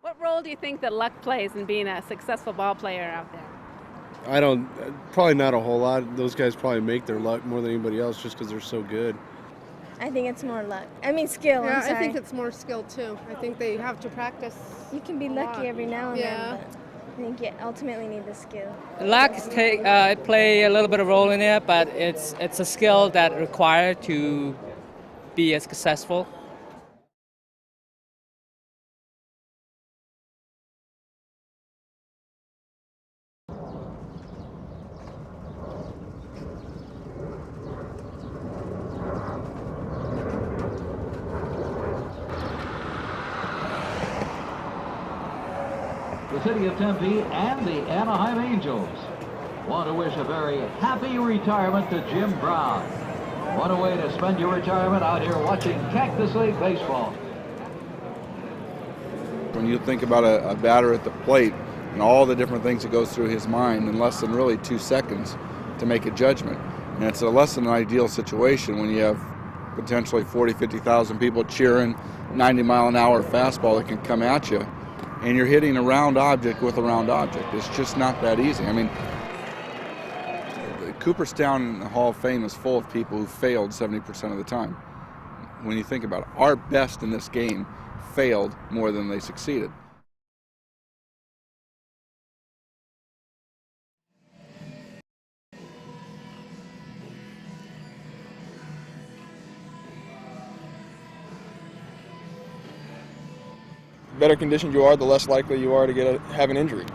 What role do you think that luck plays in being a successful ball player out there? I don't, probably not a whole lot. Those guys probably make their luck more than anybody else just because they're so good. I think it's more luck. I mean skill, Yeah, I'm sorry. I think it's more skill too. I think they have to practice. You can be lucky every now and Yeah. then, but I think you ultimately need the skill. Luck play a little bit of role in it, but it's a skill that required to be successful. The city of Tempe and the Anaheim Angels want to wish a very happy retirement to Jim Brown. What a way to spend your retirement out here watching Cactus League baseball. When you think about a batter at the plate and all the different things that goes through his mind in less than really 2 seconds to make a judgment. And it's a less than ideal situation when you have potentially 40, 50,000 people cheering 90-mile-an-hour fastball that can come at you. And you're hitting a round object with a round object. It's just not that easy. I mean, the Cooperstown Hall of Fame is full of people who failed 70% of the time. When you think about it, our best in this game failed more than they succeeded. Better conditioned you are, the less likely you are to have an injury.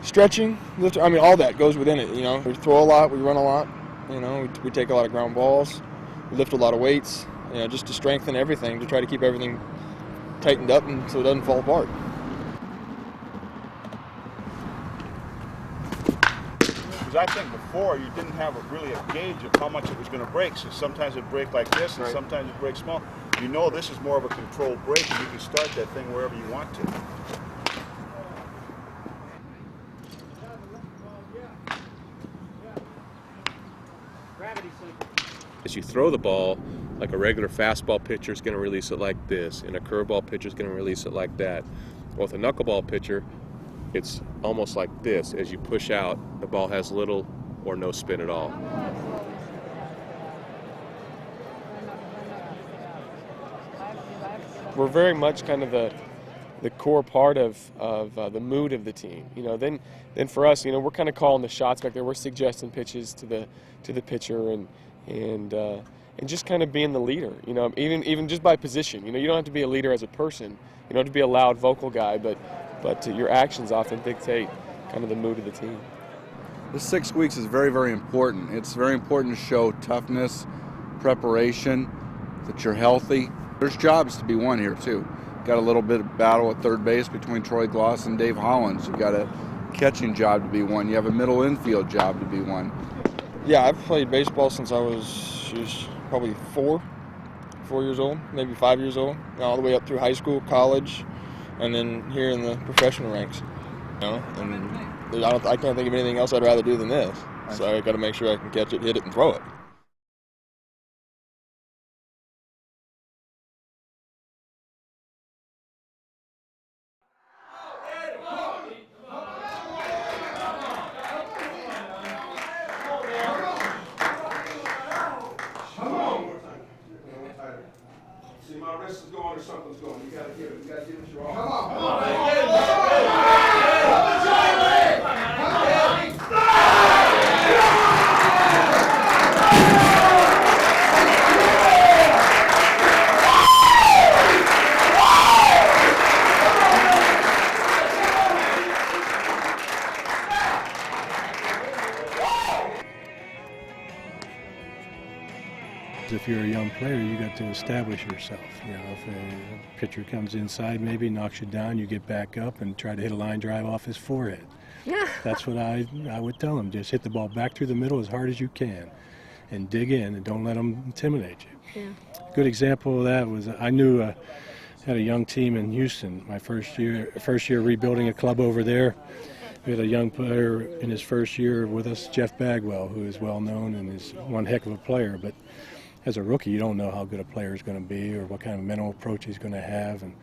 Stretching, lift, I mean, all that goes within it. You know, we throw a lot, we run a lot. You know, we take a lot of ground balls, we lift a lot of weights. You know, just to strengthen everything, to try to keep everything tightened up and so it doesn't fall apart. Because I think before you didn't have really a gauge of how much it was going to break. So sometimes it break like this, and sometimes it breaks small. You know this is more of a controlled break, and you can start that thing wherever you want to. As you throw the ball, like a regular fastball pitcher is going to release it like this, and a curveball pitcher is going to release it like that. Well, with a knuckleball pitcher, it's almost like this. As you push out, the ball has little or no spin at all. We're very much kind of the core part of the mood of the team. You know, then for us, you know, we're kind of calling the shots back there. We're suggesting pitches to the pitcher and just kind of being the leader. You know, even just by position. You know, you don't have to be a leader as a person. You don't have to be a loud vocal guy, but your actions often dictate kind of the mood of the team. This 6 weeks is very, very important. It's very important to show toughness, preparation, that you're healthy. There's jobs to be won here too. Got a little bit of battle at third base between Troy Gloss and Dave Hollins. You've got a catching job to be won. You have a middle infield job to be won. Yeah, I've played baseball since I was probably 4 years old, maybe 5 years old, all the way up through high school, college, and then here in the professional ranks. You know, and I can't think of anything else I'd rather do than this. So I got to make sure I can catch it, hit it, and throw it. See, my wrist is going or something's going. You gotta give it. You gotta give it your all. Come on. If you're a young player, you got to establish yourself. You know, if a pitcher comes inside, maybe knocks you down, you get back up and try to hit a line drive off his forehead. That's what I would tell him. Just hit the ball back through the middle as hard as you can, and dig in, and don't let them intimidate you. Yeah. Good example of that was I knew had a young team in Houston. My first year rebuilding a club over there. We had a young player in his first year with us, Jeff Bagwell, who is well known and is one heck of a player, but as a rookie, you don't know how good a player is going to be or what kind of mental approach he's going to have. And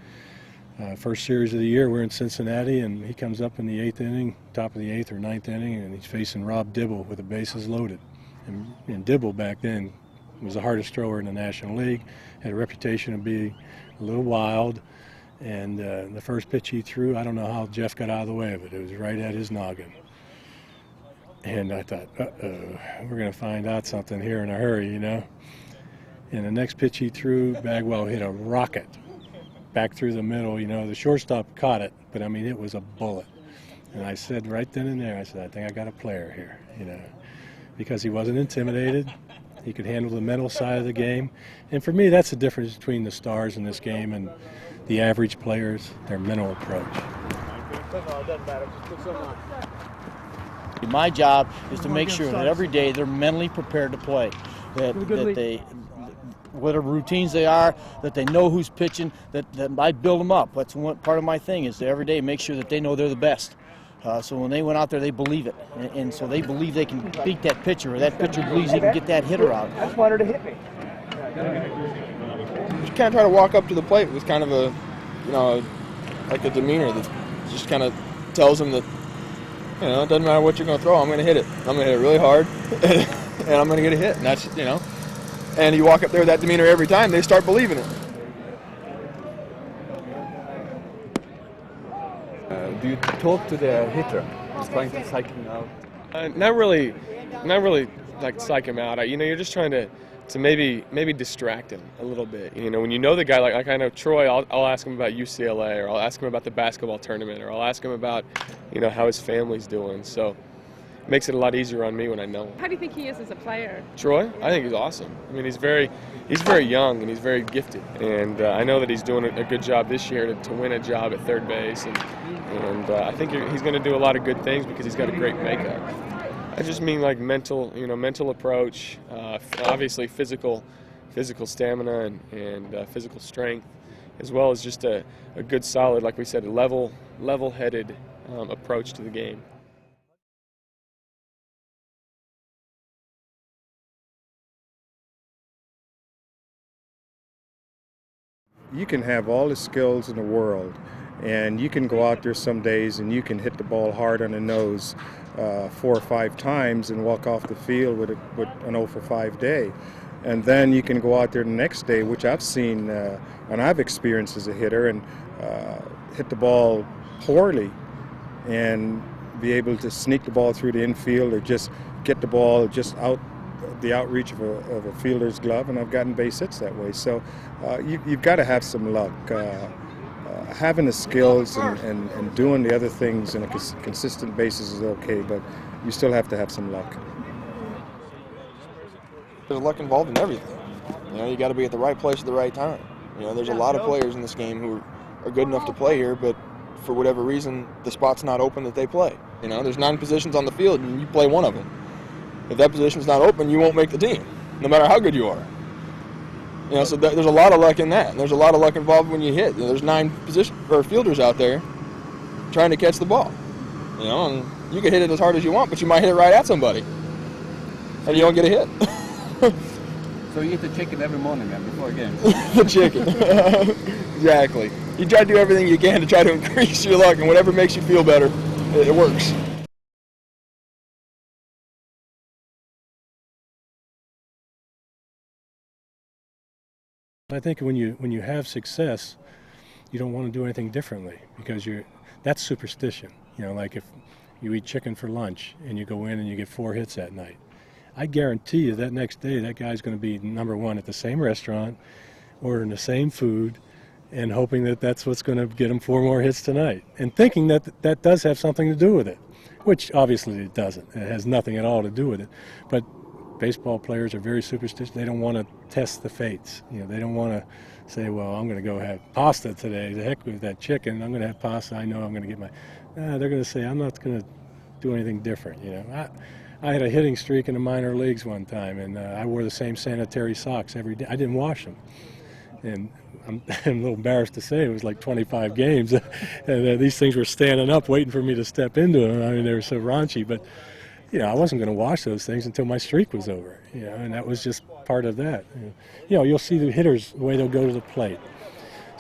First series of the year, we're in Cincinnati, and he comes up in the 8th inning, top of the 8th or 9th inning, and he's facing Rob Dibble with the bases loaded. And Dibble back then was the hardest thrower in the National League, had a reputation of being a little wild, and the first pitch he threw, I don't know how Jeff got out of the way of it. It was right at his noggin. And I thought, we're going to find out something here in a hurry, you know. And the next pitch he threw, Bagwell hit a rocket back through the middle. You know, the shortstop caught it, but I mean, it was a bullet. And I said right then and there, I said, I think I got a player here, you know, because he wasn't intimidated. He could handle the mental side of the game. And for me, that's the difference between the stars in this game and the average players, their mental approach. My job is to make sure that every day they're mentally prepared to play, that they, whatever routines they are, that they know who's pitching, that I build them up. That's one part of my thing, is to every day make sure that they know they're the best. So when they went out there, they believe it, and so they believe they can beat that pitcher, or that pitcher believes he can get that hitter out. I just wanted to hit me. Just kind of try to walk up to the plate with kind of a, you know, like a demeanor that just kind of tells them that, you know, it doesn't matter what you're going to throw, I'm going to hit it. I'm going to hit it really hard, and I'm going to get a hit. And that's, you know, and you walk up there with that demeanor every time, they start believing it. Do you talk to the hitter? Trying to psych him out? Not really like psych him out. You know, you're just trying to maybe distract him a little bit. You know, when you know the guy, like I know Troy, I'll ask him about UCLA, or I'll ask him about the basketball tournament, or I'll ask him about, you know, how his family's doing. So it makes it a lot easier on me when I know him. How do you think he is as a player? Troy, I think he's awesome. I mean, he's very young and he's very gifted, and I know that he's doing a good job this year to win a job at third base, and I think he's going to do a lot of good things because he's got a great makeup. I just mean like mental approach, obviously physical stamina and physical strength, as well as just a good, solid, like we said, level-headed approach to the game. You can have all the skills in the world, and you can go out there some days and you can hit the ball hard on the nose 4 or 5 times and walk off the field with an 0 for 5 day. And then you can go out there the next day, which I've seen and I've experienced as a hitter, and hit the ball poorly and be able to sneak the ball through the infield, or just get the ball just out the outreach of a fielder's glove, and I've gotten base hits that way. So you've got to have some luck. Having the skills and doing the other things on a consistent basis is okay, but you still have to have some luck. There's luck involved in everything. You know, you got to be at the right place at the right time. You know, there's a lot of players in this game who are good enough to play here, but for whatever reason, the spot's not open that they play. You know, there's 9 positions on the field, and you play one of them. If that position's not open, you won't make the team, no matter how good you are. You know, so there's a lot of luck in that. And there's a lot of luck involved when you hit. You know, there's 9 fielders out there trying to catch the ball. You know, and you can hit it as hard as you want, but you might hit it right at somebody, and you don't get a hit. So you eat the chicken every morning, man, before a game? The chicken. Exactly. You try to do everything you can to try to increase your luck, and whatever makes you feel better, it works. I think when you have success, you don't want to do anything differently, because that's superstition. You know, like if you eat chicken for lunch and you go in and you get 4 hits that night, I guarantee you that next day that guy's going to be number 1 at the same restaurant, ordering the same food, and hoping that that's what's going to get him 4 more hits tonight, and thinking that that does have something to do with it, which obviously it doesn't. It has nothing at all to do with it. But baseball players are very superstitious. They don't want to test the fates. You know, they don't want to say, well, I'm going to go have pasta today. The heck with that chicken. I'm going to have pasta. I know I'm going to get my... They're going to say, I'm not going to do anything different. You know, I had a hitting streak in the minor leagues one time, and I wore the same sanitary socks every day. I didn't wash them. And I'm a little embarrassed to say it was like 25 games. And these things were standing up waiting for me to step into them. I mean, they were so raunchy. But, you know, I wasn't going to wash those things until my streak was over. You know, and that was just part of that. You know, you'll see the hitters, the way they'll go to the plate.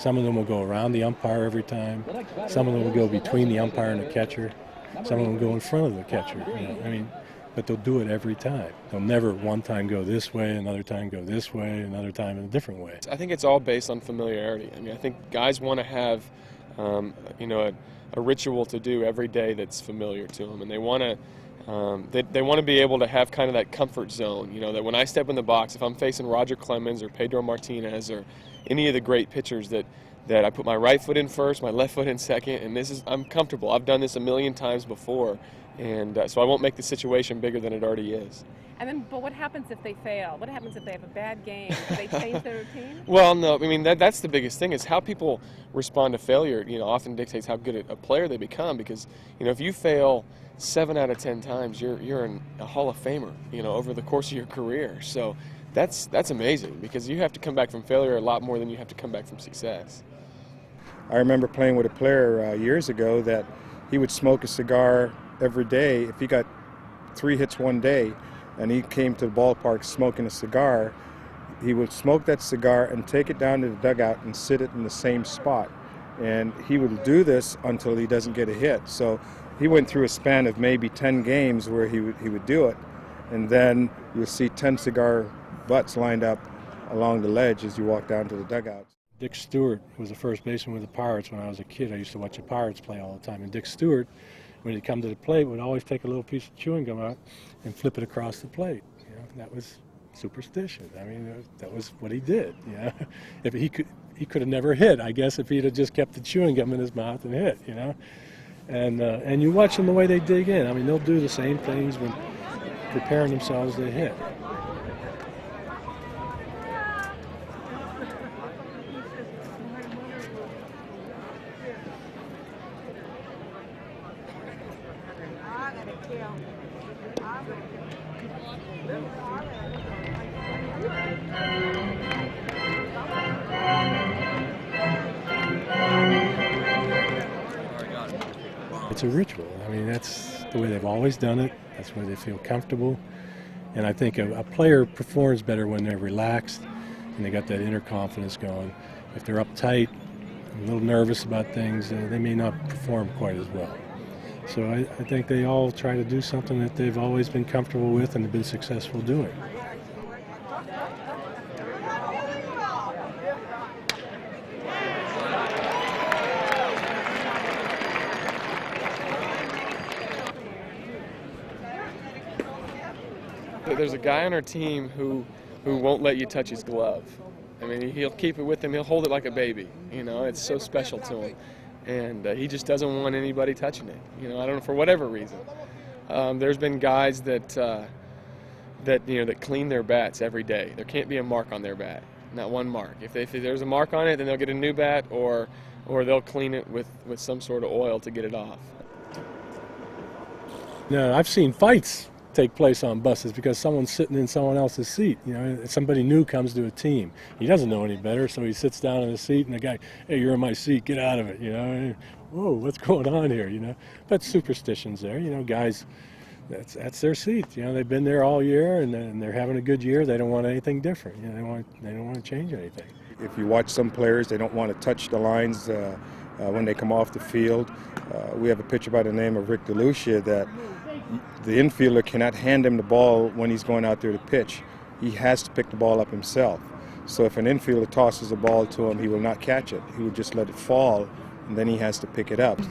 Some of them will go around the umpire every time. Some of them will go between the umpire and the catcher. Some of them go in front of the catcher. You know, I mean, but they'll do it every time. They'll never one time go this way, another time go this way, another time in a different way. I think it's all based on familiarity. I mean, I think guys want to have, you know, a ritual to do every day that's familiar to them, and they want to. They want to be able to have kind of that comfort zone, you know, that when I step in the box, if I'm facing Roger Clemens or Pedro Martinez or any of the great pitchers, that I put my right foot in first, my left foot in second, and I'm comfortable. I've done this a million times before, and so I won't make the situation bigger than it already is. And then, but what happens if they fail? What happens if they have a bad game? Do they change their routine? Well, no, I mean, that's the biggest thing is how people respond to failure, you know, often dictates how good a player they become, because, you know, if you fail 7 out of 10 times, you're a Hall of Famer, you know, over the course of your career. So that's amazing, because you have to come back from failure a lot more than you have to come back from success. I remember playing with a player years ago that he would smoke a cigar every day. If he got 3 hits one day and he came to the ballpark smoking a cigar, he would smoke that cigar and take it down to the dugout and sit it in the same spot. And he would do this until he doesn't get a hit. So he went through a span of maybe 10 games where he would do it, and then you'll see 10 cigar butts lined up along the ledge as you walk down to the dugout. Dick Stewart was the first baseman with the Pirates when I was a kid. I used to watch the Pirates play all the time, and Dick Stewart, when he'd come to the plate, would always take a little piece of chewing gum out and flip it across the plate. You know, that was superstition. I mean, that was what he did. You know, if he could have never hit, I guess, if he'd have just kept the chewing gum in his mouth and hit. You know. And you watch them the way they dig in. I mean, they'll do the same things when preparing themselves to hit. It's a ritual. I mean, that's the way they've always done it. That's where they feel comfortable. And I think a player performs better when they're relaxed and they got that inner confidence going. If they're uptight, a little nervous about things, they may not perform quite as well. So I think they all try to do something that they've always been comfortable with and have been successful doing. There's a guy on our team who won't let you touch his glove. I mean, he'll keep it with him. He'll hold it like a baby. You know, it's so special to him, and he just doesn't want anybody touching it. You know, I don't know, for whatever reason. There's been guys that clean their bats every day. There can't be a mark on their bat, not one mark. If there's a mark on it, then they'll get a new bat, or they'll clean it with some sort of oil to get it off. No, I've seen fights take place on buses because someone's sitting in someone else's seat. You know, somebody new comes to a team. He doesn't know any better, so he sits down in his seat, and the guy, hey, you're in my seat, get out of it. You know, whoa, what's going on here? You know, but superstitions there. You know, guys, that's their seat. You know, they've been there all year, and they're having a good year. They don't want anything different. You know, they don't want to change anything. If you watch some players, they don't want to touch the lines when they come off the field. We have a pitcher by the name of Rick DeLucia that the infielder cannot hand him the ball when he's going out there to pitch. He has to pick the ball up himself. So if an infielder tosses a ball to him, he will not catch it. He will just let it fall, and then he has to pick it up.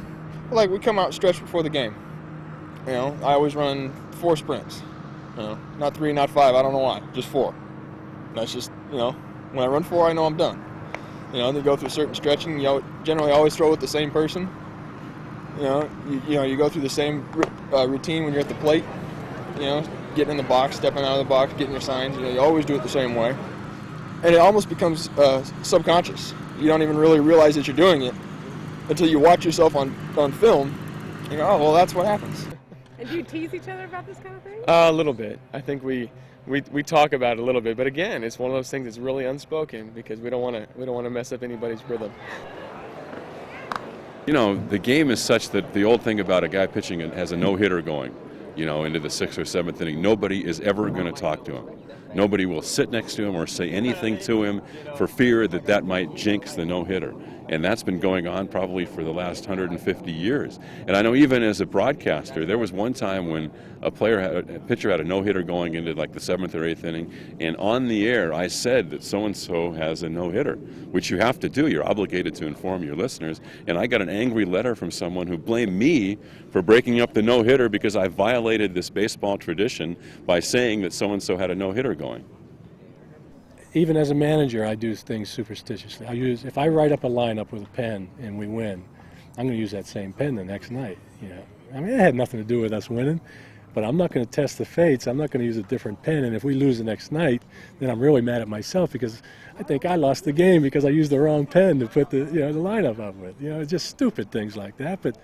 Like, we come out stretch before the game. You know, I always run 4 sprints. You know, not 3, not 5, I don't know why, just 4. That's just, you know, when I run 4, I know I'm done. You know, they go through certain stretching. You generally always throw with the same person. You know, you go through the same routine when you're at the plate. You know, getting in the box, stepping out of the box, getting your signs. You know, you always do it the same way, and it almost becomes subconscious. You don't even really realize that you're doing it until you watch yourself on film. You go, oh, well, that's what happens. And do you tease each other about this kind of thing? A little bit. I think we talk about it a little bit, but again, it's one of those things that's really unspoken because we don't want to mess up anybody's rhythm. You know, the game is such that the old thing about a guy pitching has a no-hitter going, you know, into the 6th or 7th inning, nobody is ever going to talk to him. Nobody will sit next to him or say anything to him for fear that that might jinx the no-hitter. And that's been going on probably for the last 150 years. And I know even as a broadcaster, there was one time when a pitcher had a no-hitter going into like the 7th or 8th inning, and on the air I said that so-and-so has a no-hitter, which you have to do. You're obligated to inform your listeners. And I got an angry letter from someone who blamed me for breaking up the no-hitter because I violated this baseball tradition by saying that so-and-so had a no-hitter going. Even as a manager, I do things superstitiously. If I write up a lineup with a pen and we win, I'm going to use that same pen the next night. You know, I mean, it had nothing to do with us winning, but I'm not going to test the fates. I'm not going to use a different pen. And if we lose the next night, then I'm really mad at myself because I think I lost the game because I used the wrong pen to put the lineup up with. You know, it's just stupid things like that. But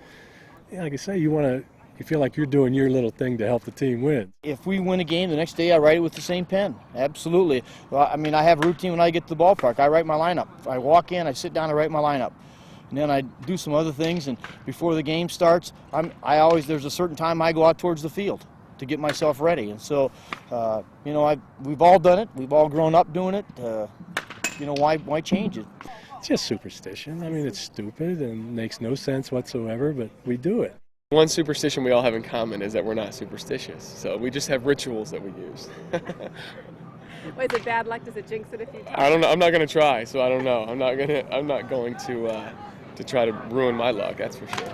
like I say, you feel like you're doing your little thing to help the team win. If we win a game, the next day I write it with the same pen. Absolutely. Well, I mean, I have a routine when I get to the ballpark. I write my lineup. I walk in, I sit down, I write my lineup. And then I do some other things, and before the game starts, there's a certain time I go out towards the field to get myself ready. And so, we've all done it. We've all grown up doing it. Why change it? It's just superstition. I mean, it's stupid and makes no sense whatsoever, but we do it. One superstition we all have in common is that we're not superstitious. So we just have rituals that we use. Wait, is it bad luck? Does it jinx it if you? I don't know. I'm not going to try, so I don't know. I'm not going to try to ruin my luck. That's for sure.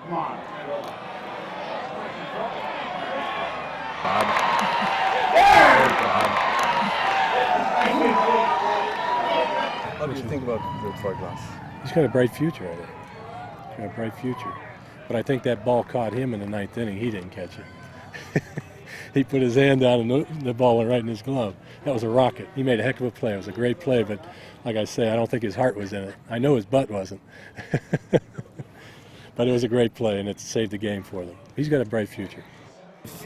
Come on. What do you think about the Troy Glass? He's got a bright future, I think. He's got a bright future. But I think that ball caught him in the 9th inning. He didn't catch it. He put his hand down and the ball went right in his glove. That was a rocket. He made a heck of a play. It was a great play, but like I say, I don't think his heart was in it. I know his butt wasn't. But it was a great play, and it saved the game for them. He's got a bright future. If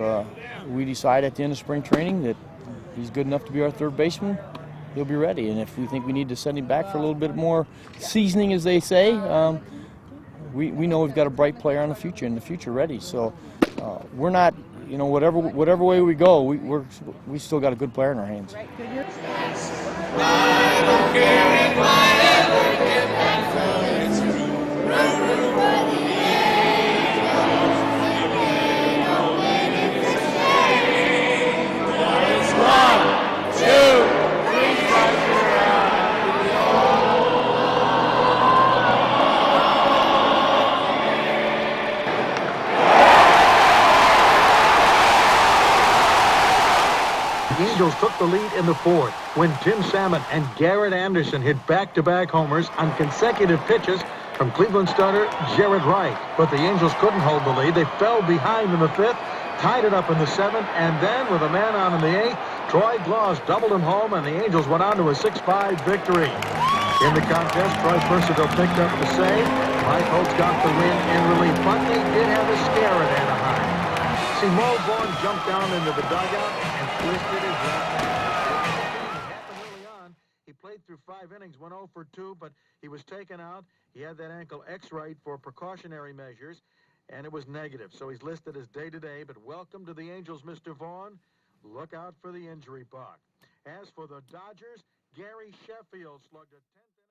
we decide at the end of spring training that he's good enough to be our third baseman, he'll be ready. And if we think we need to send him back for a little bit more seasoning, as they say, we know we've got a bright player in the future ready. So we're not, whatever way we go, we still got a good player in our hands. The Angels took the lead in the 4th when Tim Salmon and Garrett Anderson hit back-to-back homers on consecutive pitches from Cleveland starter Jared Wright. But the Angels couldn't hold the lead. They fell behind in the 5th, tied it up in the 7th, and then with a man on in the 8th, Troy Gloss doubled him home, and the Angels went on to a 6-5 victory. In the contest, Troy Percival picked up the save. Mike Holtz got the win in relief, but they did have a scare at Anaheim. See, Mo Vaughn jumped down into the dugout and twisted his left hand. It happened early on. He played through 5 innings, went 0 for 2, but he was taken out. He had that ankle X-rayed for precautionary measures, and it was negative. So he's listed as day-to-day, but welcome to the Angels, Mr. Vaughn. Look out for the injury bug. As for the Dodgers, Gary Sheffield slugged a 10th.